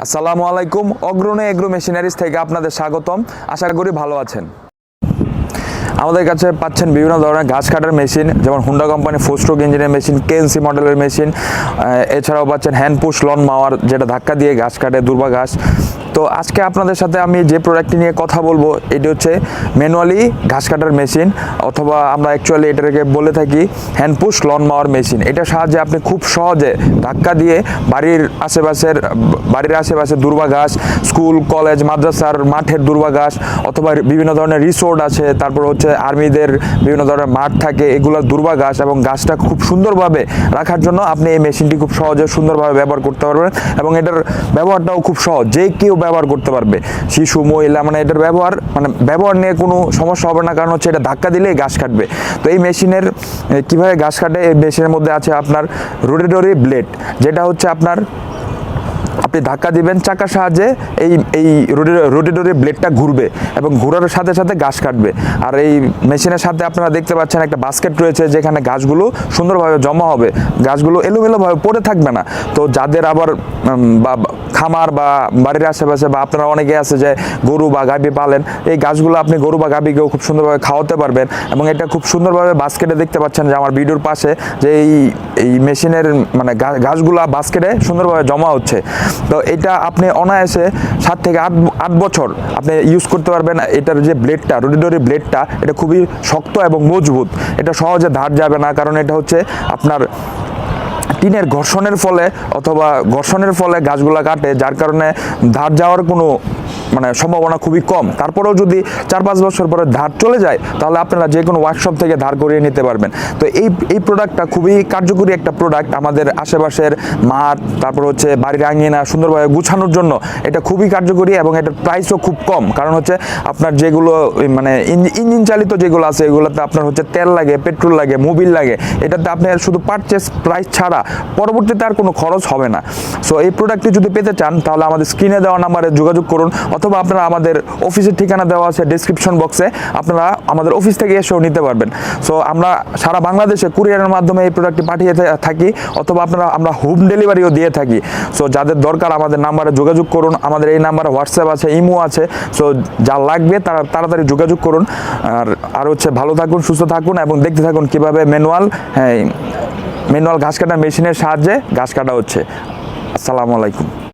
আসসালামু আলাইকুম। অগ্রণী এগ্রো মেশিনারিজ থেকে আপনাদের স্বাগতম। আশা করি ভালো আছেন। আমাদের কাছে পাচ্ছেন বিভিন্ন ধরনের ঘাস কাটার মেশিন, যেমন হুন্ডা কোম্পানি 4 স্ট্রোক ইঞ্জিনের মেশিন, কেএনসি মডেলের মেশিন। এছাড়াও পাচ্ছেন হ্যান্ড পুশ লন মাওয়ার, যেটা ধাক্কা দিয়ে ঘাস কাটে, দুর্বা ঘাস। তো আজকে আপনাদের সাথে আমি যে প্রোডাক্টটি নিয়ে কথা বলবো, এটি হচ্ছে ম্যানুয়ালি ঘাস কাটার মেশিন, অথবা আমরা অ্যাকচুয়ালি এটাকে বলে থাকি হ্যান্ড পুশ লন মাওয়ার মেশিন। এটার সাহায্যে আপনি খুব সহজে ধাক্কা দিয়ে বাড়ির আশেপাশে দুর্বা ঘাস, স্কুল কলেজ মাদ্রাসার মাঠের দুর্বা ঘাস, অথবা বিভিন্ন ধরনের রিসোর্ট আছে, তারপর হচ্ছে আর্মিদের বিভিন্ন ধরনের মাঠ থাকে, এগুলোর দুর্বা ঘাস এবং গাছটা খুব সুন্দরভাবে রাখার জন্য আপনি এই মেশিনটি খুব সহজে সুন্দরভাবে ব্যবহার করতে পারবেন। এবং এটার ব্যবহারটাও খুব সহজ, যে কেউ ব্যবহার করতে পারবে, শিশু মহিলা, মানে এটার ব্যবহার নিয়ে কোনো সমস্যা হবে না, কারণ হচ্ছে এটা ধাক্কা দিলেই ঘাস কাটবে। তো এই মেশিনের কিভাবে ঘাস কাটে, এই মেশিনের মধ্যে আছে আপনার রোটেটরি ব্লেড, যেটা হচ্ছে আপনি ধাক্কা দিবেন চাকার সাহায্যে, এই রোটেটরি ব্লেডটা ঘুরবে এবং ঘোরার সাথে সাথে ঘাস কাটবে। আর এই মেশিনের সাথে আপনারা দেখতে পাচ্ছেন একটা বাস্কেট রয়েছে, যেখানে ঘাসগুলো সুন্দরভাবে জমা হবে, ঘাসগুলো এলোমেলোভাবে পড়ে থাকবে না। তো যাদের আবার খামার বা বাড়ির আশেপাশে, বা আপনারা অনেকে আছে যে গরু বা গাভী পালেন, এই গাছগুলো আপনি গরু বা গাভীকেও খুব সুন্দরভাবে খাওয়াতে পারবেন। এবং এটা খুব সুন্দরভাবে বাস্কেটে দেখতে পাচ্ছেন যে আমার ভিডিওর পাশে যে এই মেশিনের মানে গাছগুলো বাস্কেটে সুন্দরভাবে জমা হচ্ছে। তো এটা আপনি অনায়াসে 7 থেকে 8 বছর আপনি ইউজ করতে পারবেন। এটার যে ব্লেডটা, রোটেটরি ব্লেডটা, এটা খুবই শক্ত এবং মজবুত, এটা সহজে ধার যাবে না, কারণ এটা হচ্ছে আপনার টিনের ঘর্ষণের ফলে গাছগুলা কাটে, যার কারণে ধার যাওয়ার কোনো সম্ভাবনা খুবই কম। তারপরেও যদি 4-5 বছর পরে ধার চলে যায়, তাহলে আপনারা যে কোনো ওয়ার্কশপ থেকে ধার করিয়ে নিতে পারবেন। তো এই প্রোডাক্টটা খুবই কার্যকরী একটা প্রোডাক্ট। আমাদের আশেপাশের মাঠ, তারপর হচ্ছে বাড়ির আঙিনা সুন্দরভাবে গুছানোর জন্য এটা খুবই কার্যকরী, এবং এটার প্রাইসও খুব কম। কারণ হচ্ছে আপনার যেগুলো ইঞ্জিন চালিত যেগুলো আছে, এগুলোতে আপনার হচ্ছে তেল লাগে, পেট্রোল লাগে, মোবিল লাগে। এটাতে আপনার শুধু পারচেস প্রাইস ছাড়া পরবর্তীতে আর কোনো খরচ হবে না। সো এই প্রোডাক্টটি যদি পেতে চান, তাহলে আমাদের স্ক্রিনে দেওয়া নাম্বারে যোগাযোগ করুন, অথবা আপনারা আমাদের অফিসের ঠিকানা দেওয়া আছে ডেসক্রিপশন বক্সে, আপনারা আমাদের অফিস থেকে এসেও নিতে পারবেন। সো আমরা সারা বাংলাদেশে কুরিয়ারের মাধ্যমে এই প্রোডাক্টটি পাঠিয়ে থাকি, অথবা আমরা হোম ডেলিভারিও দিয়ে থাকি। সো যাদের দরকার আমাদের নাম্বারে যোগাযোগ করুন। আমাদের এই নাম্বারে হোয়াটসঅ্যাপ আছে, ইমো আছে। সো যা লাগবে তারা তাড়াতাড়ি যোগাযোগ করুন। আর হচ্ছে ভালো থাকুন, সুস্থ থাকুন, এবং দেখতে থাকুন কীভাবে ম্যানুয়াল ঘাস কাটা মেশিনের সাহায্যে ঘাস কাটা হচ্ছে। আসসালামু আলাইকুম।